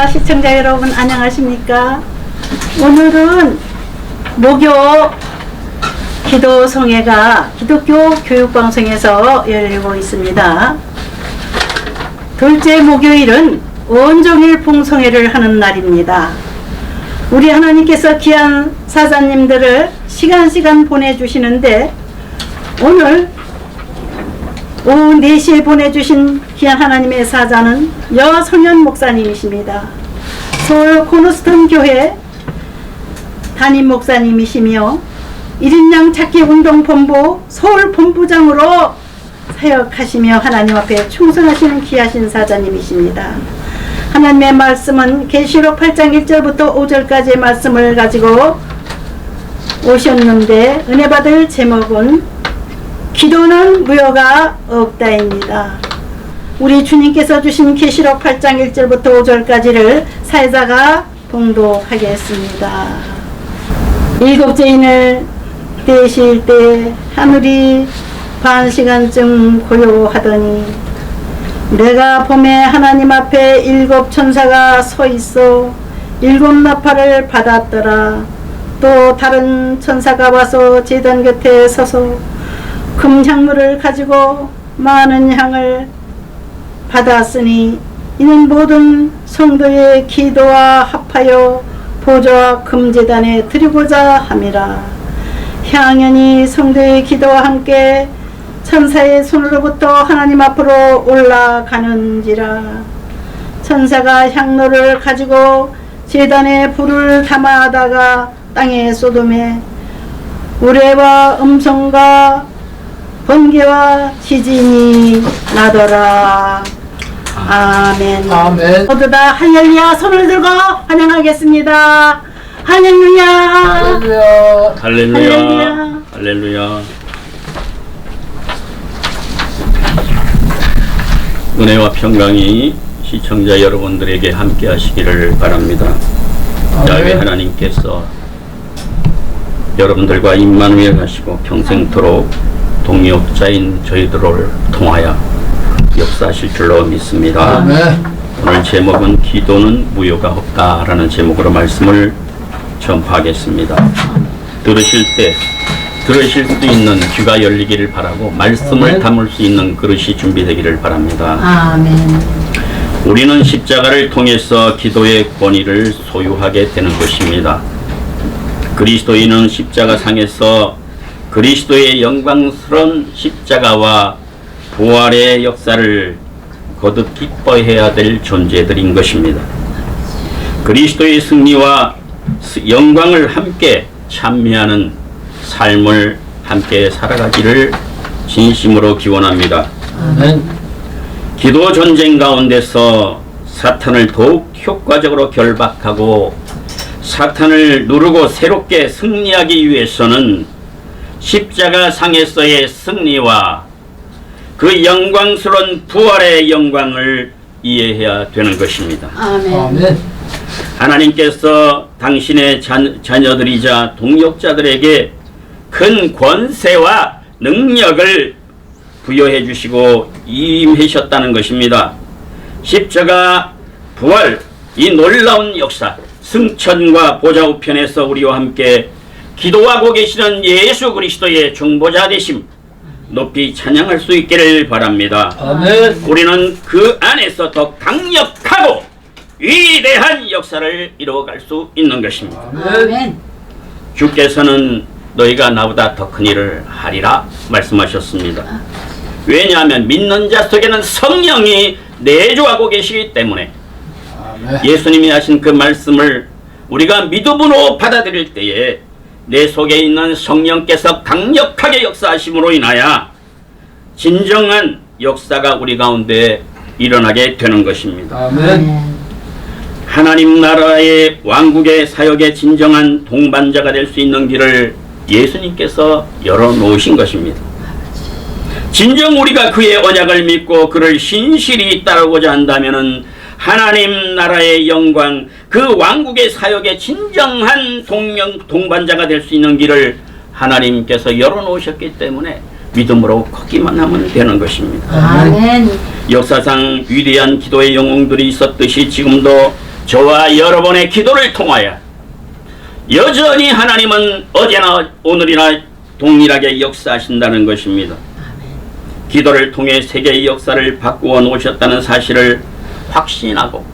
시청자 여러분 안녕하십니까? 오늘은 목요 기도송회가 기독교 교육방송에서 열리고 있습니다. 둘째 목요일은 온종일 봉송회를 하는 날입니다. 우리 하나님께서 귀한 사자님들을 시간 보내주시는데 오늘 오후 4시에 보내주신 귀한 하나님의 사자는 여성현 목사님이십니다. 서울 코너스턴 교회 담임 목사님이시며 1인양 찾기 운동본부 서울 본부장으로 사역하시며 하나님 앞에 충성하시는 귀하신 사자님이십니다. 하나님의 말씀은 계시록 8장 1절부터 5절까지의 말씀을 가지고 오셨는데 은혜 받을 제목은 기도는 무효가 없다입니다. 우리 주님께서 주신 계시록 8장 1절부터 5절까지를 사회자가 봉독하겠습니다. 일곱째인을 떼실 때 하늘이 반시간쯤 고요하더니 내가 봄에 하나님 앞에 7 천사가 서 있어 7 나팔을 받았더라. 또 다른 천사가 와서 제단 곁에 서서 금향물을 가지고 많은 향을 받았으니 이는 모든 성도의 기도와 합하여 보좌와 금제단에 드리고자 함이라. 향연이 성도의 기도와 함께 천사의 손으로부터 하나님 앞으로 올라가는지라. 천사가 향로를 가지고 제단에 불을 담아다가 땅에 쏟음에 우레와 음성과 번개와 지진이 나더라. 아멘. 아멘. 모두 다 할렐루야 손을 들고 환영하겠습니다. 할렐루야. 할렐루야. 할렐루야. 할렐루야. 은혜와 평강이 시청자 여러분들에게 함께 하시기를 바랍니다. 야훼 하나님께서 여러분들과 임마누엘 하시고 평생토록 동역자인 저희들을 통하여 역사하실 줄로 믿습니다. 아멘. 오늘 제목은 기도는 무효가 없다라는 제목으로 말씀을 전파하겠습니다. 들으실 수 있는 귀가 열리기를 바라고 말씀을 아멘. 담을 수 있는 그릇이 준비되기를 바랍니다. 아멘. 우리는 십자가를 통해서 기도의 권위를 소유하게 되는 것입니다. 그리스도인은 십자가 상에서 그리스도의 영광스러운 십자가와 부활의 역사를 거듭 기뻐해야 될 존재들인 것입니다. 그리스도의 승리와 영광을 함께 찬미하는 삶을 함께 살아가기를 진심으로 기원합니다. 아멘. 기도 전쟁 가운데서 사탄을 더욱 효과적으로 결박하고 사탄을 누르고 새롭게 승리하기 위해서는 십자가 상에서의 승리와 그 영광스러운 부활의 영광을 이해해야 되는 것입니다. 아멘. 아멘. 하나님께서 당신의 자녀들이자 동역자들에게 큰 권세와 능력을 부여해 주시고 임하셨다는 것입니다. 십자가 부활, 이 놀라운 역사, 승천과 보좌 우편에서 우리와 함께 기도하고 계시는 예수 그리스도의 중보자 되심 높이 찬양할 수 있기를 바랍니다. 아멘. 우리는 그 안에서 더 강력하고 위대한 역사를 이루어갈 수 있는 것입니다. 아멘. 주께서는 너희가 나보다 더 큰 일을 하리라 말씀하셨습니다. 왜냐하면 믿는 자 속에는 성령이 내주하고 계시기 때문에 아멘. 예수님이 하신 그 말씀을 우리가 믿음으로 받아들일 때에 내 속에 있는 성령께서 강력하게 역사하심으로 인하여 진정한 역사가 우리 가운데 일어나게 되는 것입니다. 아멘. 하나님 나라의 왕국의 사역의 진정한 동반자가 될 수 있는 길을 예수님께서 열어놓으신 것입니다. 진정 우리가 그의 언약을 믿고 그를 신실히 따르고자 한다면은 하나님 나라의 영광, 그 왕국의 사역의 진정한 동반자가 될 수 있는 길을 하나님께서 열어놓으셨기 때문에 믿음으로 걷기만 하면 되는 것입니다. 아멘. 역사상 위대한 기도의 영웅들이 있었듯이 지금도 저와 여러분의 기도를 통하여 여전히 하나님은 어제나 오늘이나 동일하게 역사하신다는 것입니다. 기도를 통해 세계의 역사를 바꾸어 놓으셨다는 사실을 확신하고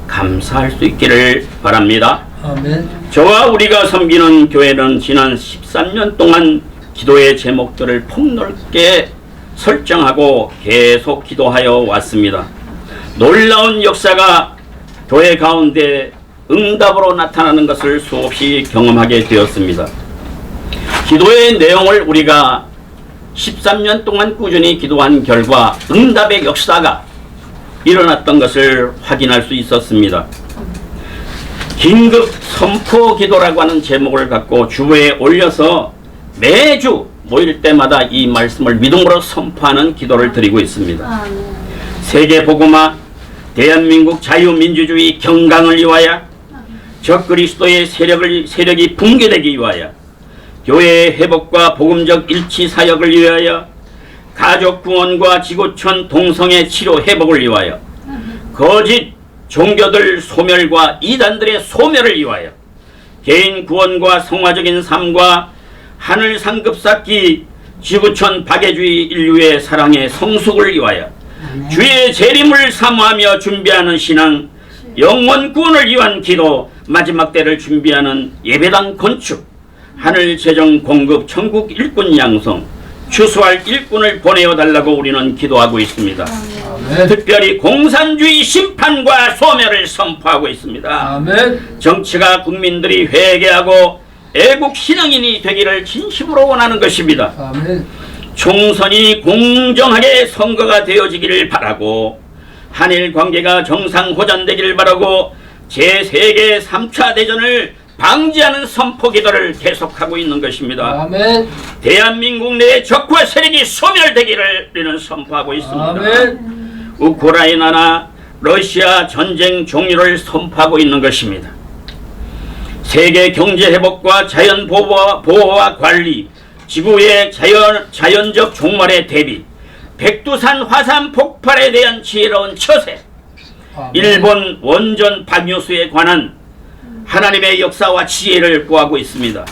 감사할 수 있기를 바랍니다. 아멘. 저와 우리가 섬기는 교회는 지난 13년 동안 기도의 제목들을 폭넓게 설정하고 계속 기도하여 왔습니다. 놀라운 역사가 교회 가운데 응답으로 나타나는 것을 수없이 경험하게 되었습니다. 기도의 내용을 우리가 13년 동안 꾸준히 기도한 결과 응답의 역사가 일어났던 것을 확인할 수 있었습니다. 긴급 선포 기도라고 하는 제목을 갖고 주보에 올려서 매주 모일 때마다 이 말씀을 믿음으로 선포하는 기도를 드리고 있습니다. 세계 복음화, 대한민국 자유민주주의 경강을 위하여 적그리스도의 세력이 붕괴되기 위하여 교회의 회복과 복음적 일치 사역을 위하여 가족 구원과 지구촌 동성애 치료 회복을 위하여 거짓 종교들 소멸과 이단들의 소멸을 위하여 개인 구원과 성화적인 삶과 하늘 상급 쌓기 지구촌 박애주의 인류의 사랑의 성숙을 위하여 주의 재림을 사모하며 준비하는 신앙, 영원 구원을 위한 기도, 마지막 때를 준비하는 예배당 건축, 하늘 재정 공급, 천국 일꾼 양성, 추수할 일꾼을 보내어 달라고 우리는 기도하고 있습니다. 아멘. 특별히 공산주의 심판과 소멸을 선포하고 있습니다. 아멘. 정치가 국민들이 회개하고 애국 신앙인이 되기를 진심으로 원하는 것입니다. 아멘. 총선이 공정하게 선거가 되어지기를 바라고 한일 관계가 정상 호전되기를 바라고 제3계 3차 대전을 방지하는 선포 기도를 계속하고 있는 것입니다. 아멘. 대한민국 내의 적과 세력이 소멸되기를 우리는 선포하고 있습니다. 아멘. 우크라이나나 러시아 전쟁 종료를 선포하고 있는 것입니다. 세계 경제 회복과 자연 보호와 관리, 지구의 자연적 종말에 대비, 백두산 화산 폭발에 대한 지혜로운 처세, 아멘. 일본 원전 방류수에 관한 하나님의 역사와 지혜를 구하고 있습니다.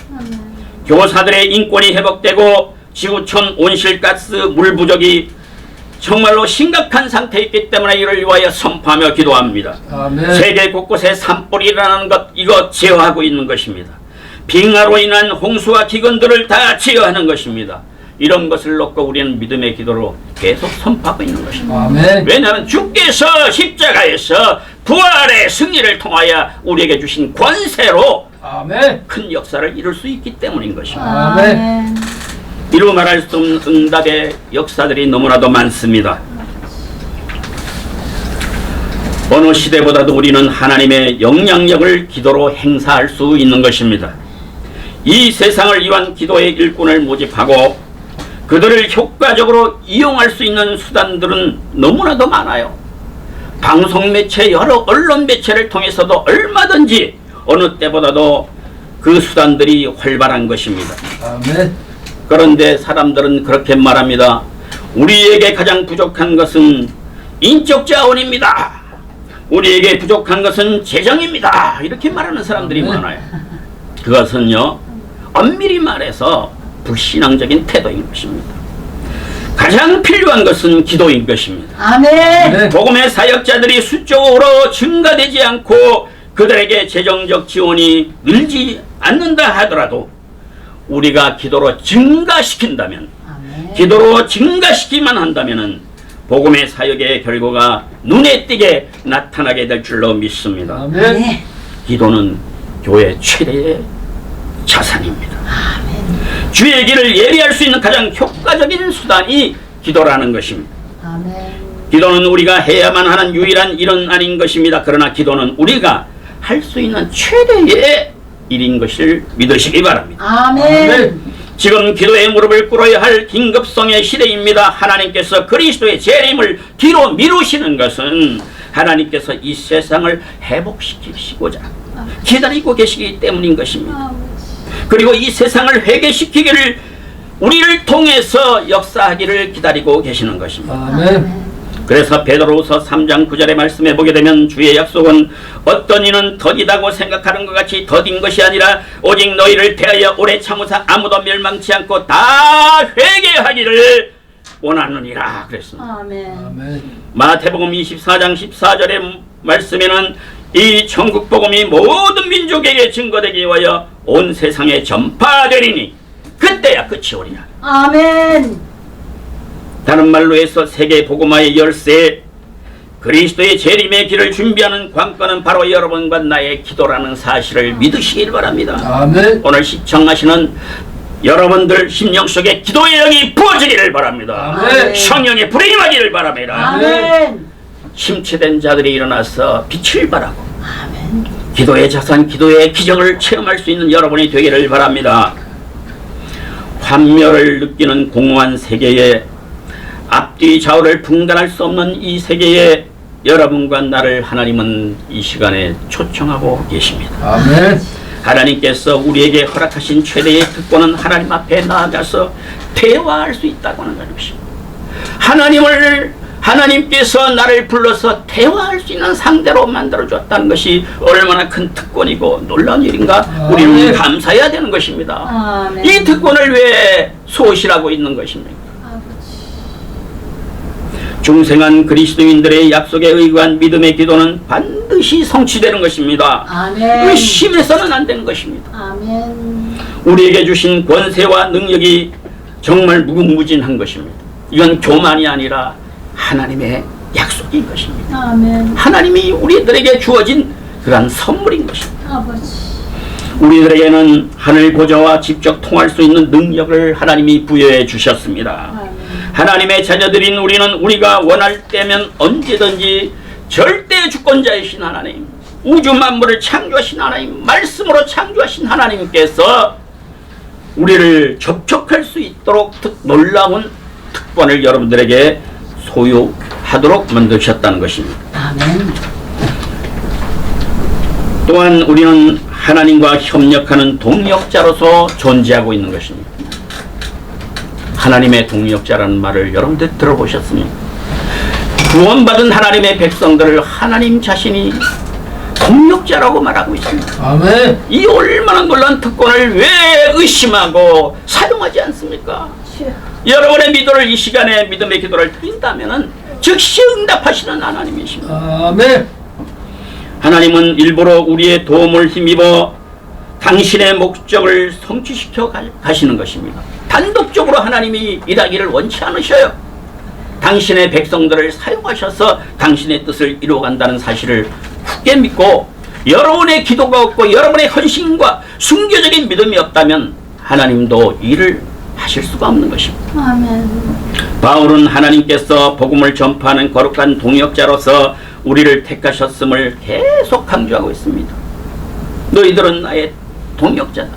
교사들의 인권이 회복되고 지구촌 온실가스 물 부족이 정말로 심각한 상태에 있기 때문에 이를 위하여 선포하며 기도합니다. 아멘. 세계 곳곳에 산불이라는 것, 이거 제어하고 있는 것입니다. 빙하로 인한 홍수와 기근들을 다 제어하는 것입니다. 이런 것을 놓고 우리는 믿음의 기도로 계속 선포하고 있는 것입니다. 아멘. 왜냐하면 주께서 십자가에서 부활의 승리를 통하여 우리에게 주신 권세로 아멘. 큰 역사를 이룰 수 있기 때문인 것입니다. 아멘. 이루 말할 수 없는 응답의 역사들이 너무나도 많습니다. 어느 시대보다도 우리는 하나님의 영향력을 기도로 행사할 수 있는 것입니다. 이 세상을 위한 기도의 일꾼을 모집하고 그들을 효과적으로 이용할 수 있는 수단들은 너무나도 많아요. 방송 매체, 여러 언론 매체를 통해서도 얼마든지 어느 때보다도 그 수단들이 활발한 것입니다. 아멘. 그런데 사람들은 그렇게 말합니다. 우리에게 가장 부족한 것은 인적 자원입니다. 우리에게 부족한 것은 재정입니다. 이렇게 말하는 사람들이 많아요. 그것은요, 엄밀히 말해서 불신앙적인 태도인 것입니다. 가장 필요한 것은 기도인 것입니다. 아멘. 복음의 사역자들이 수적으로 증가되지 않고 그들에게 재정적 지원이 늘지 않는다 하더라도 우리가 기도로 증가시킨다면, 기도로 증가시키만 한다면 복음의 사역의 결과가 눈에 띄게 나타나게 될 줄로 믿습니다. 아멘. 기도는 교회 최대의 자산입니다. 주의 길을 예비할 수 있는 가장 효과적인 수단이 기도라는 것입니다. 기도는 우리가 해야만 하는 유일한 일은 아닌 것입니다. 그러나 기도는 우리가 할 수 있는 최대의 일인 것을 믿으시기 바랍니다. 아멘. 지금 기도의 무릎을 꿇어야 할 긴급성의 시대입니다. 하나님께서 그리스도의 재림을 뒤로 미루시는 것은 하나님께서 이 세상을 회복시키시고자 기다리고 계시기 때문인 것입니다. 그리고 이 세상을 회개시키기를 우리를 통해서 역사하기를 기다리고 계시는 것입니다. 아멘. 그래서 베드로후서 3장 9절의 말씀에 보게 되면 주의 약속은 어떤 이는 더디다고 생각하는 것 같이 더딘 것이 아니라 오직 너희를 대하여 오래 참으사 아무도 멸망치 않고 다 회개하기를 원하느니라 그랬습니다. 아멘. 아멘. 마태복음 24장 14절의 말씀에는 이 천국 복음이 모든 민족에게 증거되기 위하여 온 세상에 전파되리니 그때야 끝이 오리라. 아멘. 다른 말로 해서 세계 복음화의 열쇠, 그리스도의 재림의 길을 준비하는 관건은 바로 여러분과 나의 기도라는 사실을 믿으시길 바랍니다. 아멘. 오늘 시청하시는 여러분들 심령 속에 기도의 영이 부어지기를 바랍니다. 아멘. 성령의 불이 임하기를 바랍니다. 아멘. 심취된 자들이 일어나서 빛을 발하고 아멘. 기도의 자산, 기도의 기적을 체험할 수 있는 여러분이 되기를 바랍니다. 환멸을 느끼는 공허한 세계에 앞뒤 좌우를 분간할 수 없는 이 세계에 여러분과 나를 하나님은 이 시간에 초청하고 계십니다. 아멘. 하나님께서 우리에게 허락하신 최대의 특권은 하나님 앞에 나아가서 대화할 수 있다고 하는 것입니다. 하나님께서 나를 불러서 대화할 수 있는 상대로 만들어줬다는 것이 얼마나 큰 특권이고 놀라운 일인가. 우리는 감사해야 되는 것입니다. 아멘. 이 특권을 왜 소실하고 있는 것입니까? 중생한 그리스도인들의 약속에 의거한 믿음의 기도는 반드시 성취되는 것입니다. 아멘. 의심해서는 안 되는 것입니다. 아멘. 우리에게 주신 권세와 능력이 정말 무궁무진한 것입니다. 이건 교만이 아니라 하나님의 약속인 것입니다. 아멘. 하나님이 우리들에게 주어진 그러한 선물인 것입니다. 아버지. 우리들에게는 하늘 보좌와 직접 통할 수 있는 능력을 하나님이 부여해 주셨습니다. 아멘. 하나님의 자녀들인 우리는 우리가 원할 때면 언제든지 절대 주권자이신 하나님, 우주 만물을 창조하신 하나님, 말씀으로 창조하신 하나님께서 우리를 접촉할 수 있도록 놀라운 특권을 여러분들에게 소유하도록 만드셨다는 것입니다. 아멘. 또한 우리는 하나님과 협력하는 동역자로서 존재하고 있는 것입니다. 하나님의 동역자라는 말을 여러분들 들어보셨습니까? 구원받은 하나님의 백성들을 하나님 자신이 동역자라고 말하고 있습니다. 아멘. 이 얼마나 놀라운 특권을 왜 의심하고 사용하지 않습니까? 여러분의 믿음을 이 시간에 믿음의 기도를 드린다면 즉시 응답하시는 하나님이십니다. 아멘. 하나님은 일부러 우리의 도움을 힘입어 당신의 목적을 성취시켜 가시는 것입니다. 단독적으로 하나님이 일하기를 원치 않으셔요. 당신의 백성들을 사용하셔서 당신의 뜻을 이루어간다는 사실을 굳게 믿고 여러분의 기도가 없고 여러분의 헌신과 순교적인 믿음이 없다면 하나님도 일을 하실 수가 없는 것입니다. 아멘. 바울은 하나님께서 복음을 전파하는 거룩한 동역자로서 우리를 택하셨음을 계속 강조하고 있습니다. 너희들은 나의 동역자다.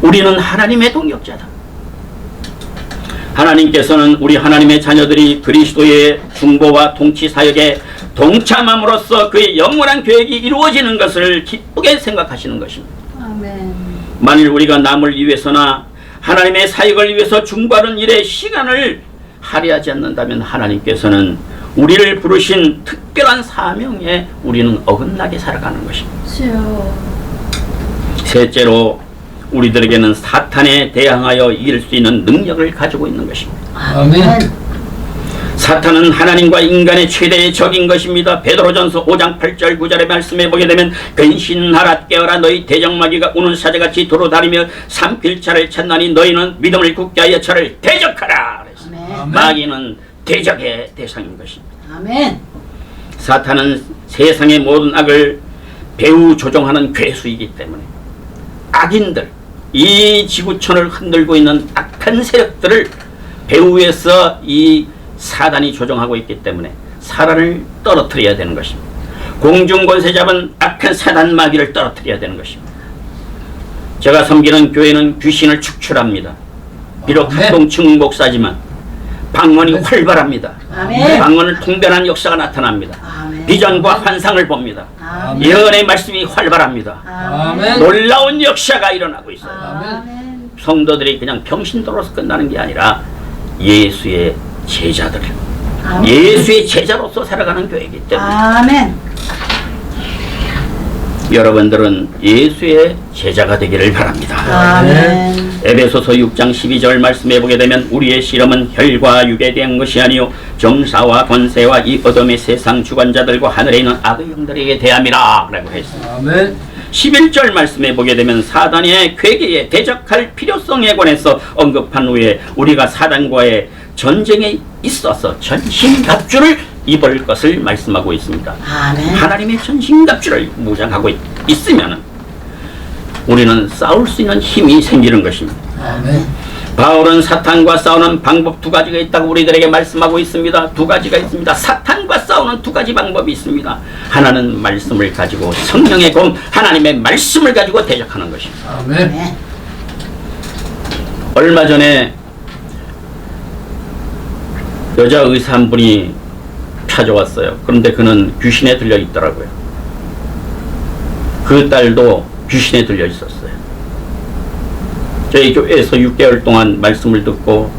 우리는 하나님의 동역자다. 하나님께서는 우리 하나님의 자녀들이 그리스도의 중보와 통치 사역에 동참함으로써 그의 영원한 계획이 이루어지는 것을 기쁘게 생각하시는 것입니다. 아멘. 만일 우리가 남을 위해서나 하나님의 사역을 위해서 중보하는 일에 시간을 할애하지 않는다면 하나님께서는 우리를 부르신 특별한 사명에 우리는 어긋나게 살아가는 것입니다. 주여. 셋째로 우리들에게는 사탄에 대항하여 이길 수 있는 능력을 가지고 있는 것입니다. 아멘. 사탄은 하나님과 인간의 최대의 적인 것입니다. 베드로전서 5장 8절 9절의 말씀에 보게 되면 근신하라 깨어라 너희 대적마귀가 우는 사자같이 도로다니며 산필차를 찾나니 너희는 믿음을 굳게 하여 저를 대적하라. 아멘. 마귀는 대적의 대상인 것입니다. 아멘. 사탄은 세상의 모든 악을 배후 조종하는 괴수이기 때문에 악인들, 이 지구촌을 흔들고 있는 악한 세력들을 배후에서 이 사단이 조종하고 있기 때문에 사단을 떨어뜨려야 되는 것입니다. 공중권세 잡은 악한 사단 마귀를 떨어뜨려야 되는 것입니다. 제가 섬기는 교회는 귀신을 축출합니다. 비록 합동층 목사지만 방언이 활발합니다. 아멘. 방언을 통변한 역사가 나타납니다. 아멘. 비전과 환상을 봅니다. 아멘. 예언의 말씀이 활발합니다. 아멘. 놀라운 역사가 일어나고 있어요. 아멘. 성도들이 그냥 병신도로서 끝나는 게 아니라 예수의 제자들, 아멘. 예수의 제자로서 살아가는 교회이기 때문에 아멘. 여러분들은 예수의 제자가 되기를 바랍니다. 아멘. 에베소서 6장 12절 말씀해 보게 되면 우리의 씨름은 혈과 육에 대한 것이 아니요 정사와 권세와 이 어둠의 세상 주관자들과 하늘에 있는 악의 영들에게 대함이라 라고 했습니다. 아멘. 11절 말씀해 보게 되면 사단의 괴계에 대적할 필요성에 관해서 언급한 후에 우리가 사단과의 전쟁에 있어서 전신갑주를 입을 것을 말씀하고 있습니다. 아멘. 하나님의 전신갑주를 무장하고 있으면 우리는 싸울 수 있는 힘이 생기는 것입니다. 아멘. 바울은 사탄과 싸우는 방법 두 가지가 있다고 우리들에게 말씀하고 있습니다. 두 가지가 있습니다. 사탄과 싸우는 두 가지 방법이 있습니다. 하나는 말씀을 가지고 성령의 검 하나님의 말씀을 가지고 대적하는 것입니다. 아멘. 아멘. 얼마 전에 여자 의사 한 분이 찾아왔어요. 그런데 그는 귀신에 들려 있더라고요. 그 딸도 귀신에 들려 있었어요. 저희 교회에서 6개월 동안 말씀을 듣고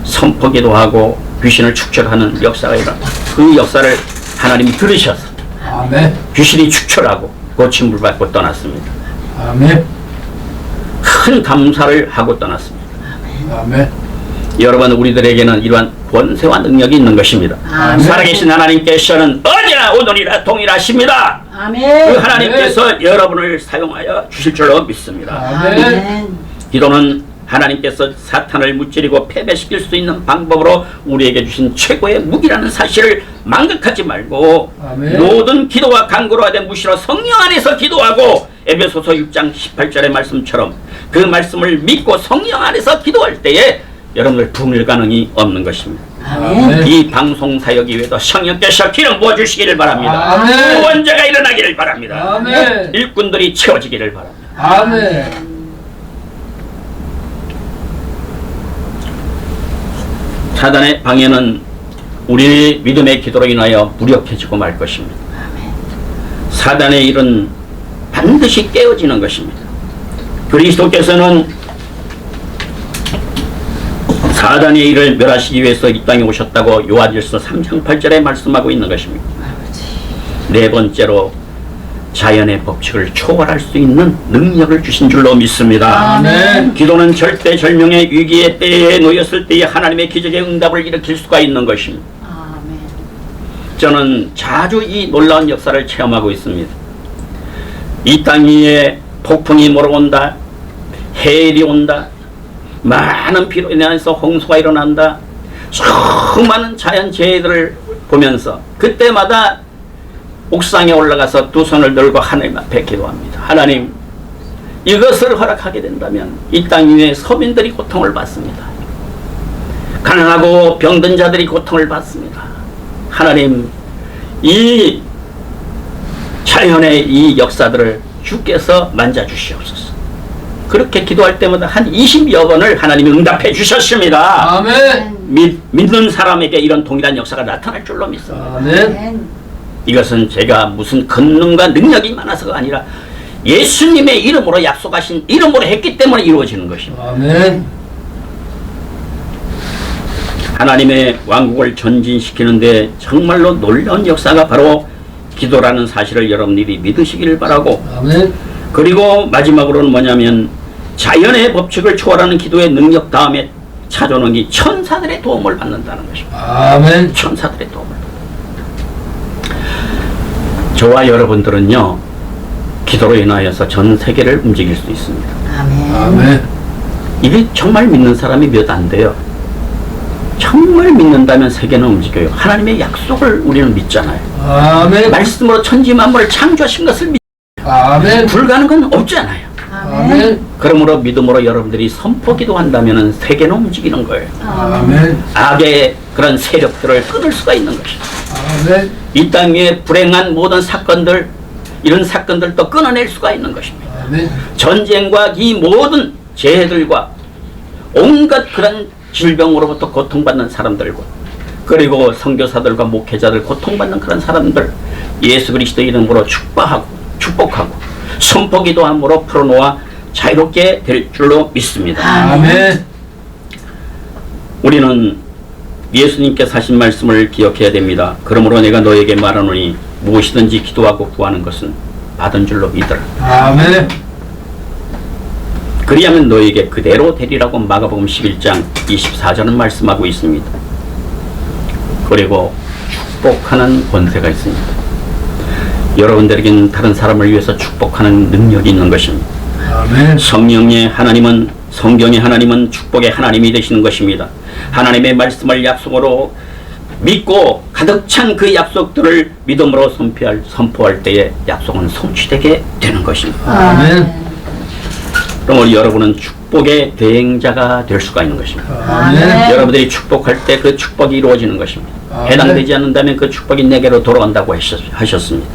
선포기도 하고 귀신을 축출하는 역사가 일어나 그 역사를 하나님이 들으셔서 아멘. 귀신이 축출하고 고침을 받고 떠났습니다. 아멘. 큰 감사를 하고 떠났습니다. 아멘. 여러분, 우리들에게는 이러한 권세와 능력이 있는 것입니다. 아멘. 살아계신 하나님께서는 어제나 오늘이라 동일하십니다. 그 아멘. 하나님께서 여러분을 사용하여 주실 줄로 믿습니다. 아멘. 기도는 하나님께서 사탄을 무찌르고 패배시킬 수 있는 방법으로 우리에게 주신 최고의 무기라는 사실을 망각하지 말고 아멘. 모든 기도와 간구로 하되 무시로 성령 안에서 기도하고 에베소서 6장 18절의 말씀처럼 그 말씀을 믿고 성령 안에서 기도할 때에 여러분들 분을 가능이 없는 것입니다. 아멘. 이 방송 사역 이외에도 성령께서 기름 부어주시기를 바랍니다. 아멘. 구원자가 일어나기를 바랍니다. 아멘. 일꾼들이 채워지기를 바랍니다. 아멘. 사단의 방해는 우리 믿음의 기도로 인하여 무력해지고 말 것입니다. 사단의 일은 반드시 깨어지는 것입니다. 그리스도께서는 사단의 일을 멸하시기 위해서 이 땅에 오셨다고 요한일서 3장 8절에 말씀하고 있는 것입니다. 네 번째로 자연의 법칙을 초월할 수 있는 능력을 주신 줄로 믿습니다. 아멘. 기도는 절대절명의 위기의 때에 놓였을 때에 하나님의 기적의 응답을 일으킬 수가 있는 것입니다. 아멘. 저는 자주 이 놀라운 역사를 체험하고 있습니다. 이 땅 위에 폭풍이 몰아온다, 해일이 온다, 많은 비로 인해서 홍수가 일어난다, 수많은 자연재해들을 보면서 그때마다 옥상에 올라가서 두 손을 들고 하나님 앞에 기도합니다. 하나님, 이것을 허락하게 된다면 이 땅 위에 서민들이 고통을 받습니다. 가난하고 병든 자들이 고통을 받습니다. 하나님, 이 자연의 이 역사들을 주께서 만져주시옵소서. 그렇게 기도할 때마다 한 20여 번을 하나님이 응답해 주셨습니다. 아멘. 믿는 사람에게 이런 동일한 역사가 나타날 줄로 믿습니다. 아멘. 이것은 제가 무슨 권능과 능력이 많아서가 아니라 예수님의 이름으로 약속하신 이름으로 했기 때문에 이루어지는 것입니다. 아멘. 하나님의 왕국을 전진시키는데 정말로 놀라운 역사가 바로 기도라는 사실을 여러분들이 믿으시기를 바라고, 아멘. 그리고 마지막으로는 뭐냐면 자연의 법칙을 초월하는 기도의 능력 다음에 찾아오는 게 천사들의 도움을 받는다는 것입니다. 아멘. 천사들의 도움을. 저와 여러분들은요, 기도로 인하여서 전 세계를 움직일 수 있습니다. 아멘. 아멘. 이게 정말 믿는 사람이 몇 안 돼요. 정말 믿는다면 세계는 움직여요. 하나님의 약속을 우리는 믿잖아요. 아멘. 말씀으로 천지 만물을 창조하신 것을 아멘. 불가능한 건 없잖아요. 아멘. 그러므로 믿음으로 여러분들이 선포 기도한다면 세계는 움직이는 거예요. 아멘. 악의 그런 세력들을 끊을 수가 있는 것입니다. 아멘. 이 땅 위에 불행한 모든 사건들, 이런 사건들도 끊어낼 수가 있는 것입니다. 아멘. 전쟁과 이 모든 재해들과 온갖 그런 질병으로부터 고통받는 사람들과, 그리고 선교사들과 목회자들 고통받는 그런 사람들 예수 그리스도 이름으로 축복하고 선포기도함으로 풀어놓아 자유롭게 될 줄로 믿습니다. 아멘. 우리는 예수님께서 하신 말씀을 기억해야 됩니다. 그러므로 내가 너에게 말하노니 무엇이든지 기도하고 구하는 것은 받은 줄로 믿으라. 아멘. 그리하면 너에게 그대로 되리라고 마가복음 11장 24절은 말씀하고 있습니다. 그리고 축복하는 권세가 있습니다. 여러분들에게는 다른 사람을 위해서 축복하는 능력이 있는 것입니다. 아멘. 성경의 하나님은 축복의 하나님이 되시는 것입니다. 하나님의 말씀을 약속으로 믿고 가득 찬 그 약속들을 믿음으로 선포할 때에 약속은 성취되게 되는 것입니다. 아멘. 그럼 우리 여러분은 축복의 대행자가 될 수가 있는 것입니다. 아멘. 여러분들이 축복할 때 그 축복이 이루어지는 것입니다. 아멘. 해당되지 않는다면 그 축복이 내게로 돌아온다고 하셨습니다.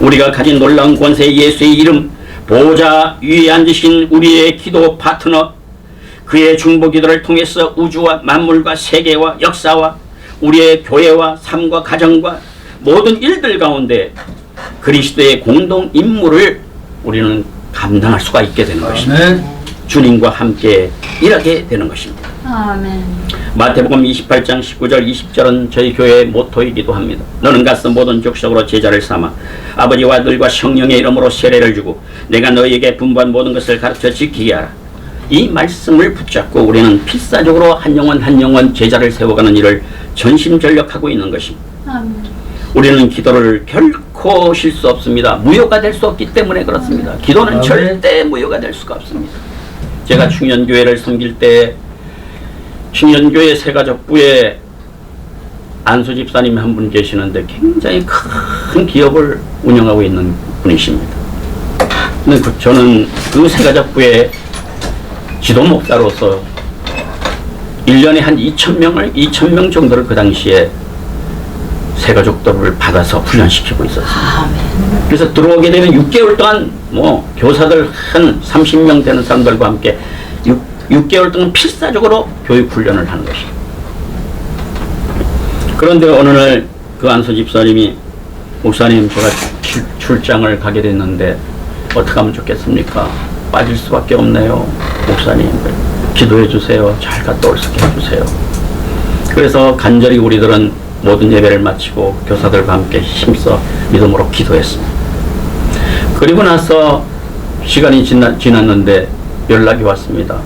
우리가 가진 놀라운 권세 예수의 이름, 보좌 위에 앉으신 우리의 기도 파트너, 그의 중보기도를 통해서 우주와 만물과 세계와 역사와 우리의 교회와 삶과 가정과 모든 일들 가운데 그리스도의 공동 임무를 우리는 감당할 수가 있게 되는 것입니다. 아멘. 주님과 함께 일하게 되는 것입니다. 아멘. 마태복음 28장 19절 20절은 저희 교회의 모토이기도 합니다. 너는 가서 모든 족속으로 제자를 삼아 아버지와 아들과 성령의 이름으로 세례를 주고 내가 너희에게 분부한 모든 것을 가르쳐 지키게 하라. 이 말씀을 붙잡고 우리는 필사적으로 한 영혼 제자를 세워가는 일을 전심전력하고 있는 것입니다. 아멘. 우리는 기도를 결코 쉴 수 없습니다. 무효가 될 수 없기 때문에 그렇습니다. 기도는 아멘. 절대 무효가 될 수가 없습니다. 제가 충현교회를 섬길 때 충현교회 세가족부에 안수 집사님 한 분 계시는데 굉장히 큰 기업을 운영하고 있는 분이십니다. 근데 저는 그 세가족부의 지도 목사로서 1년에 한 2,000명 정도를 그 당시에 세가족들을 받아서 훈련시키고 있었습니다. 그래서 들어오게 되면 6개월 동안 교사들 한 30명 되는 사람들과 함께 6개월 동안 필사적으로 교육 훈련을 하는 것입니다. 그런데 어느 날 그 안수 집사님이 목사님 제가 출장을 가게 됐는데 어떻게 하면 좋겠습니까? 빠질 수밖에 없네요. 목사님 기도해 주세요. 잘 갔다 올 수 있게 해주세요. 그래서 간절히 우리들은 모든 예배를 마치고 교사들과 함께 힘써 믿음으로 기도했습니다. 그리고 나서 시간이 지났는데 연락이 왔습니다.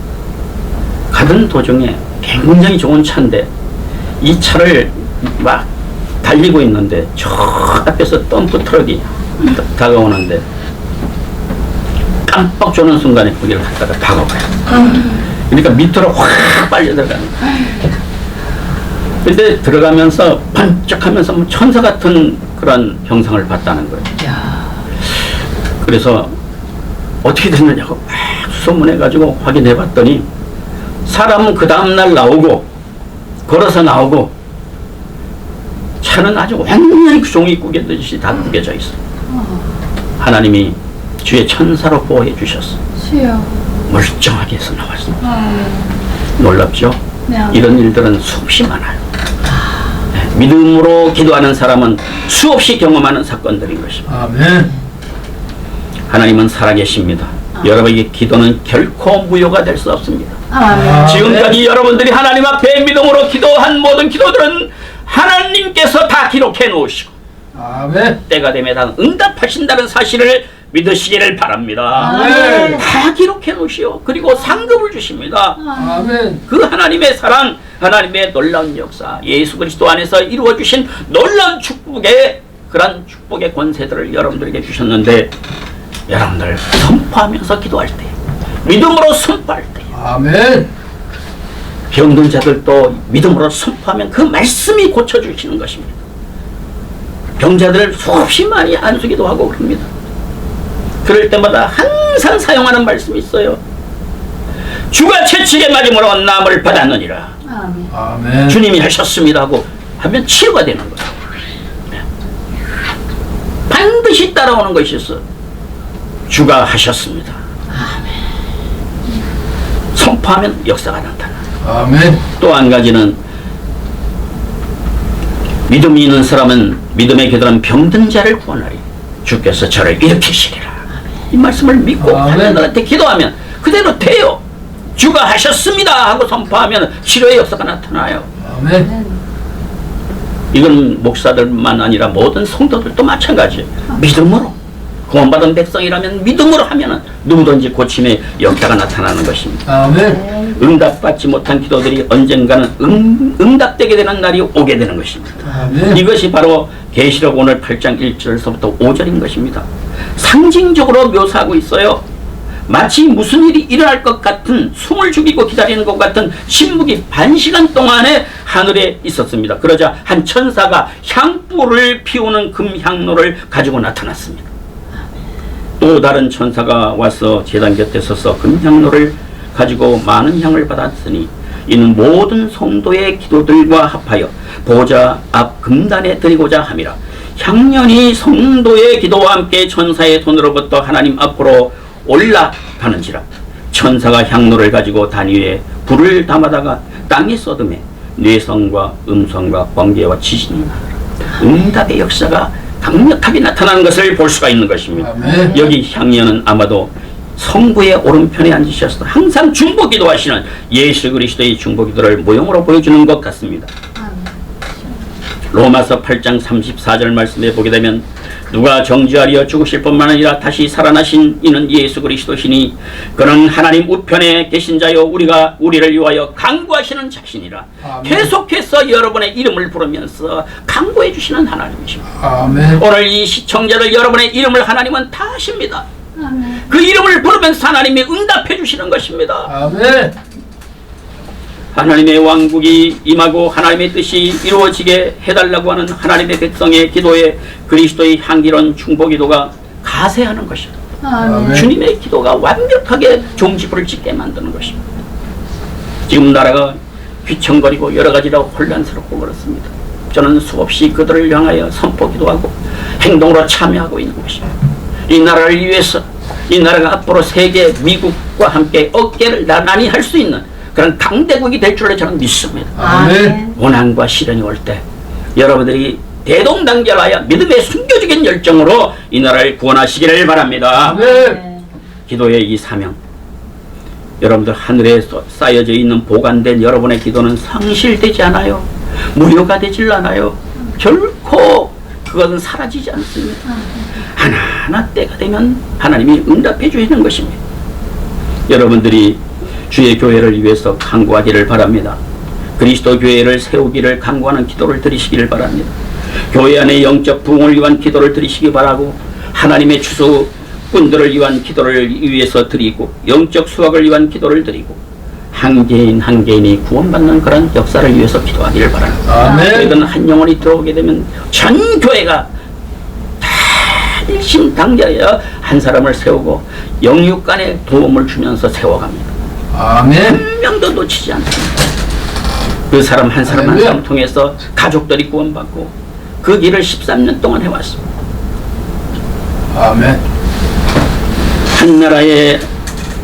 가던 도중에 굉장히 좋은 차인데 이 차를 막 달리고 있는데 저 앞에서 덤프 트럭이 다가오는데 깜빡 조는 순간에 거기를 갖다가 박아봐요. 그러니까 밑으로 확 빨려 들어가는 거예요. 근데 들어가면서 반짝하면서 천사 같은 그런 형상을 봤다는 거예요. 그래서 어떻게 됐느냐고 막 수소문해가지고 확인해 봤더니 사람은 그 다음날 나오고 걸어서 나오고 차는 아주 완전히 종이 구겨듯이 다 구겨져 있어요. 하나님이 주의 천사로 보호해 주셨어요. 주여. 멀쩡하게 해서 나왔습니다. 아멘. 놀랍죠? 네. 이런 일들은 수없이 많아요. 네, 믿음으로 기도하는 사람은 수없이 경험하는 사건들인 것입니다. 아멘. 하나님은 살아계십니다. 여러분의 기도는 결코 무효가 될 수 없습니다. 아멘. 지금까지 여러분들이 하나님 앞에 믿음으로 기도한 모든 기도들은 하나님께서 다 기록해 놓으시고 아멘. 때가 되면 다 응답하신다는 사실을 믿으시기를 바랍니다. 아멘. 다 기록해 놓으시오. 그리고 상급을 주십니다. 아멘. 그 하나님의 사랑, 하나님의 놀라운 역사, 예수 그리스도 안에서 이루어 주신 놀라운 축복의 그런 축복의 권세들을 여러분들에게 주셨는데 여러분들 선포하면서 기도할 때, 믿음으로 선포할 때, 아멘. 병든 자들도 믿음으로 선포하면 그 말씀이 고쳐주시는 것입니다. 병자들을 수없이 많이 안수기도 하고 그럽니다. 그럴 때마다 항상 사용하는 말씀이 있어요. 주가 채찍에 맞음으로 남을 받았느니라. 아멘. 아멘. 주님이 하셨습니다 하고 하면 치료가 되는 거예요. 반드시 따라오는 것이 있어. 주가 하셨습니다. 선포하면 역사가 나타나요. 아멘. 또 한 가지는 믿음이 있는 사람은 믿음의 기도는 병든 자를 구원하리. 주께서 저를 일으키시리라. 이 말씀을 믿고 아멘. 하나님한테 기도하면 그대로 돼요. 주가 하셨습니다 하고 선포하면 치료의 역사가 나타나요. 아멘. 이건 목사들만 아니라 모든 성도들도 마찬가지예요. 믿음으로 구원받은 백성이라면 믿음으로 하면은 누구든지 고침의 역사가 나타나는 것입니다. 아멘. 응답받지 못한 기도들이 언젠가는 응답되게 되는 날이 오게 되는 것입니다. 아멘. 이것이 바로 계시록 오늘 8장 1절에서부터 5절인 것입니다. 상징적으로 묘사하고 있어요. 마치 무슨 일이 일어날 것 같은, 숨을 죽이고 기다리는 것 같은 침묵이 반시간 동안에 하늘에 있었습니다. 그러자 한 천사가 향불을 피우는 금향로를 가지고 나타났습니다. 또 다른 천사가 와서 제단 곁에 서서 금향로를 가지고 많은 향을 받았으니 이는 모든 성도의 기도들과 합하여 보좌 앞 금단에 드리고자 함이라. 향년이 성도의 기도와 함께 천사의 손으로부터 하나님 앞으로 올라가는지라. 천사가 향로를 가지고 단위에 불을 담아다가 땅에 쏟음에 뇌성과 음성과 번개와 지진이 나더라. 응답의 역사가 강력하게 나타나는 것을 볼 수가 있는 것입니다. 아멘. 여기 향년은 아마도 성부의 오른편에 앉으셔서 항상 중보 기도하시는 예수 그리스도의 중보 기도를 모형으로 보여주는 것 같습니다. 로마서 8장 34절 말씀에 보게 되면 누가 정죄하리여 죽으실 뿐만 아니라 다시 살아나신 이는 예수 그리스도시니 그는 하나님 우편에 계신 자요 우리를 위하여 간구하시는 자신이라. 아멘. 계속해서 여러분의 이름을 부르면서 간구해 주시는 하나님이십니다. 아멘. 오늘 이 시청자들 여러분의 이름을 하나님은 다 아십니다. 그 이름을 부르면서 하나님이 응답해 주시는 것입니다. 아멘. 하나님의 왕국이 임하고 하나님의 뜻이 이루어지게 해달라고 하는 하나님의 백성의 기도에 그리스도의 향기로운 중보기도가 가세하는 것입니다. 아멘. 주님의 기도가 완벽하게 종지부를 찍게 만드는 것입니다. 지금 나라가 귀청거리고 여러 가지로 혼란스럽고 그렇습니다. 저는 수없이 그들을 향하여 선포기도하고 행동으로 참여하고 있는 것입니다. 이 나라를 위해서 이 나라가 앞으로 세계 미국과 함께 어깨를 나란히 할 수 있는 그런 강대국이 될 줄로 저는 믿습니다. 아멘. 고난과 시련이 올 때 여러분들이 대동단결하여 믿음의 순교적인 열정으로 이 나라를 구원하시기를 바랍니다. 아멘. 기도의 이 사명, 여러분들 하늘에 쌓여져 있는 보관된 여러분의 기도는 상실되지 않아요. 무효가 되질 않아요. 결코 그것은 사라지지 않습니다. 하나하나 때가 되면 하나님이 응답해 주시는 것입니다. 여러분들이 주의 교회를 위해서 간구하기를 바랍니다. 그리스도 교회를 세우기를 간구하는 기도를 드리시기를 바랍니다. 교회 안의 영적 부흥을 위한 기도를 드리시기 바라고 하나님의 추수꾼들을 위한 기도를 위해서 드리고 영적 수확을 위한 기도를 드리고 한 개인 한 개인이 구원받는 그런 역사를 위해서 기도하기를 바랍니다. 아멘. 교회는 한 영혼이 들어오게 되면 전 교회가 다 일심당자여 한 사람을 세우고 영육간에 도움을 주면서 세워갑니다. 아멘. 한 명도 놓치지 않습니다. 그 사람 한 사람 한 사람 통해서 가족들이 구원받고 그 길을 13년 동안 해왔습니다. 아멘.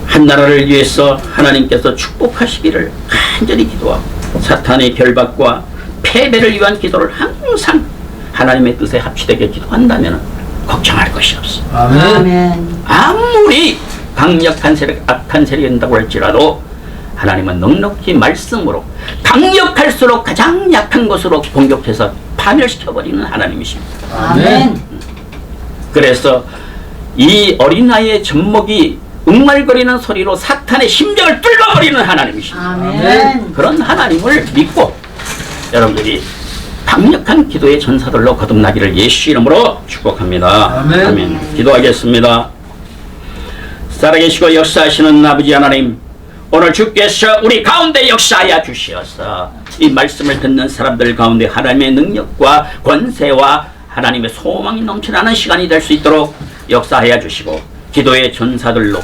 한 나라를 위해서 하나님께서 축복하시기를 간절히 기도하고 사탄의 결박과 패배를 위한 기도를 항상 하나님의 뜻에 합치되게 기도한다면 걱정할 것이 없습니다. 아멘. 아무리 강력한 세력, 악한 세력이 된다고 할지라도 하나님은 넉넉히 말씀으로 강력할수록 가장 약한 것으로 공격해서 파멸시켜버리는 하나님이십니다. 아멘. 그래서 이 어린아이의 젖먹이 웅말거리는 소리로 사탄의 심장을 뚫어버리는 하나님이십니다. 아멘. 그런 하나님을 믿고 여러분들이 강력한 기도의 전사들로 거듭나기를 예수 이름으로 축복합니다. 아멘. 기도하겠습니다. 살아계시고 역사하시는 아버지 하나님, 오늘 주께서 우리 가운데 역사하여 주시어서 이 말씀을 듣는 사람들 가운데 하나님의 능력과 권세와 하나님의 소망이 넘쳐나는 시간이 될 수 있도록 역사하여 주시고 기도의 전사들로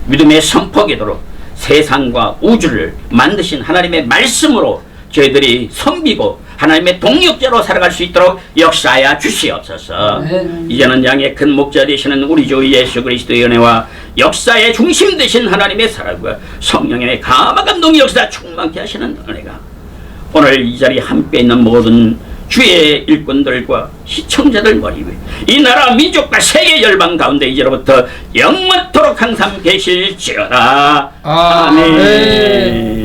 믿음의 선포기도로 세상과 우주를 만드신 하나님의 말씀으로 저희들이 섬기고 하나님의 동력자로 살아갈 수 있도록 역사하여 주시옵소서. 이제는 양의 큰 목자 되시는 우리 주 예수 그리스도의 은혜와 역사의 중심 되신 하나님의 사랑과 성령의 감화감 동의 역사 충만케 하시는 은혜가 오늘 이 자리에 함께 있는 모든 주의 일꾼들과 시청자들 머리 위에 이 나라 민족과 세계 열방 가운데 이제로부터 영원토록 항상 계실지어다. 아멘.